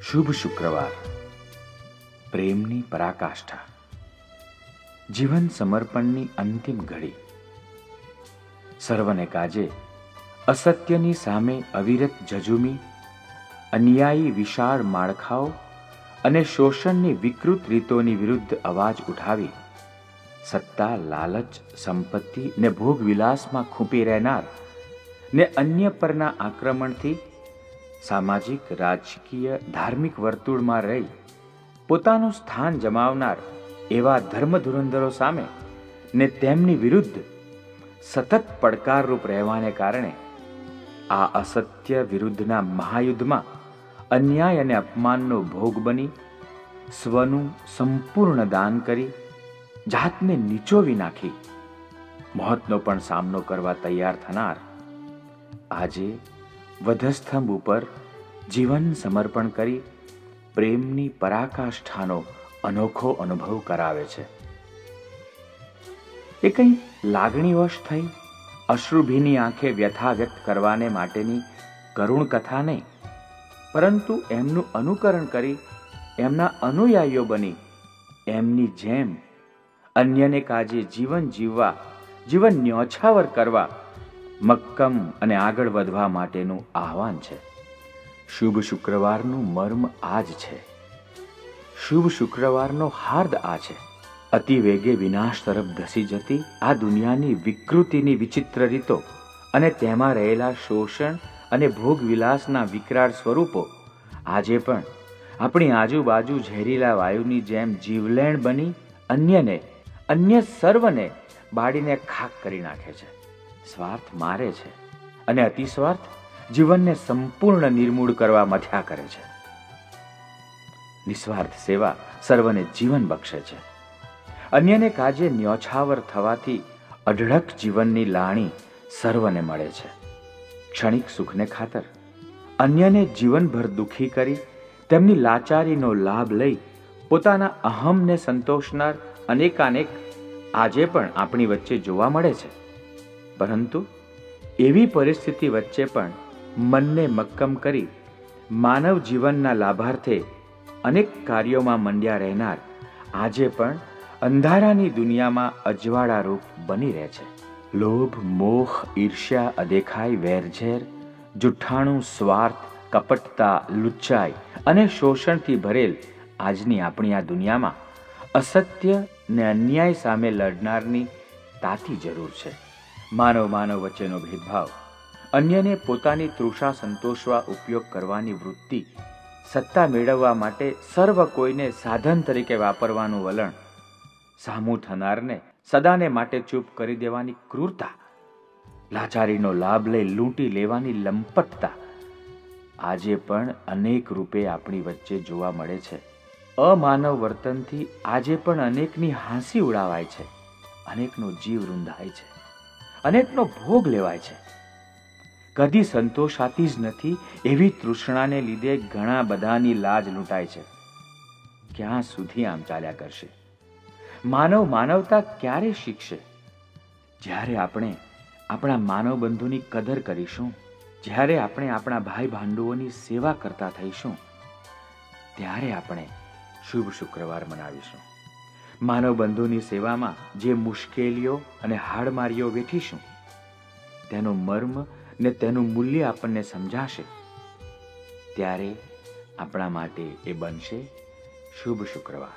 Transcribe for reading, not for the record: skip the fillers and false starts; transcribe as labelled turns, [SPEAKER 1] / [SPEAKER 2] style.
[SPEAKER 1] શુભ શુક્રવાર, પ્રેમની પરાકાષ્ઠા, જીવન સમર્પણની અંતિમ ઘડી. સર્વને કાજે અસત્યની સામે અવિરત ઝઝૂમી, અન્યાયી વિશાળ માળખાઓ અને શોષણની વિકૃત રીતોની વિરુદ્ધ અવાજ ઉઠાવી સત્તા, લાલચ, સંપત્તિ ને ભોગવિલાસમાં ખૂંપી રહેનાર ને અન્ય પરના આક્રમણથી સામાજિક, રાજકીય, ધાર્મિક વર્તુળમાં રહી પોતાનું સ્થાન જમાવનાર એવા ધર્મધુરંધરો સામે ને તેમની વિરુદ્ધ સતત પડકારરૂપ રહેવાને કારણે આ અસત્ય વિરુદ્ધના મહાયુદ્ધમાં અન્યાય અને અપમાનનો ભોગ બની સ્વનું સંપૂર્ણ દાન કરી જાતને નીચોવી નાખી મોતનો પણ સામનો કરવા તૈયાર થનાર આજે વધસ્તંભ ઉપર જીવન સમર્પણ કરી પ્રેમની પરાકાષ્ઠાનો અનોખો અનુભવ કરાવે છે. એ કંઈ લાગણીવશ થઈ અશ્રુભીની આંખે વ્યથા વ્યક્ત કરવાને માટેની કરુણ કથા નહીં, પરંતુ એમનું અનુકરણ કરી એમના અનુયાયીઓ બની એમની જેમ અન્યને કાજે જીવન જીવવા, જીવન ન્યોછાવર કરવા, મક્કમ અને આગળ વધવા માટેનું આહવાન છે. શુભ શુક્રવારનું મર્મ આ જ છે. શુભ શુક્રવારનો હાર્દ આ છે. અતિ વેગે વિનાશ તરફ ધસી જતી આ દુનિયાની વિકૃતિની વિચિત્ર રીતો અને તેમાં રહેલા શોષણ અને ભોગવિલાસના વિકરાળ સ્વરૂપો આજે પણ આપણી આજુબાજુ ઝેરીલા વાયુની જેમ જીવલેણ બની અન્યને, અન્ય સર્વને બાળીને ખાક કરી નાખે છે. સ્વાર્થ મારે છે અને અતિસ્વાર્થ જીવનને સંપૂર્ણ નિર્મૂળ કરવા મથ્યા કરે છે. નિસ્વાર્થ સેવા સર્વને જીવન બક્ષે છે. અન્યને કાજે ન્યોછાવર થવાથી અઢળક જીવનની લાણી સર્વને મળે છે. ક્ષણિક સુખને ખાતર અન્યને જીવનભર દુઃખી કરી તેમની લાચારીનો લાભ લઈ પોતાના અહમને સંતોષનાર અનેકાનેક આજે પણ આપણી વચ્ચે જોવા મળે છે. પરંતુ એવી પરિસ્થિતિ વચ્ચે પણ મનને મક્કમ કરી માનવ જીવનના લાભાર્થે અનેક કાર્યોમાં મંડ્યા રહેનાર આજે પણ અંધારાની દુનિયામાં અજવાળારૂપ બની રહે છે. લોભ, મોહ, ઈર્ષ્યા, અદેખાઈ, વેરઝેર, જુઠ્ઠાણું, સ્વાર્થ, કપટતા, લુચ્ચાઈ અને શોષણથી ભરેલ આજની આપણી આ દુનિયામાં અસત્ય ને અન્યાય સામે લડનારની તાતી જરૂર છે. માનવ વચ્ચેનો ભેદભાવ, અન્યને પોતાની તૃષા સંતોષવા ઉપયોગ કરવાની વૃત્તિ, સત્તા મેળવવા માટે સર્વ કોઈને સાધન તરીકે વાપરવાનું વલણ, સામું થનારને સદાને માટે ચૂપ કરી દેવાની ક્રૂરતા, લાચારીનો લાભ લઈ લૂંટી લેવાની લંપટતા આજે પણ અનેક રૂપે આપણી વચ્ચે જોવા મળે છે. અમાનવ વર્તનથી આજે પણ અનેકની હાંસી ઉડાવાય છે, અનેકનો જીવ રૂંધાય છે, અનેકનો ભોગ લેવાય છે. કદી સંતોષાતી જ નથી એવી તૃષ્ણાને લીધે ઘણા બધાની લાજ લૂંટાય છે. ક્યાં સુધી આમ ચાલ્યા કરશે? માનવતા ક્યારે શીખશે? જ્યારે આપણે આપણા માનવ બંધુની કદર કરીશું, જ્યારે આપણે આપણા ભાઈ ભાંડુઓની સેવા કરતા થઈશું, ત્યારે આપણે શુભ શુક્રવાર મનાવીશું. માનવ બંધુની સેવામાં જે મુશ્કેલીઓ અને હાડમારીઓ વેઠીશું તેનો મર્મ ને તેનું મૂલ્ય આપણને સમજાશે. ત્યારે આપણા માટે એ બનશે શુભ શુક્રવાર.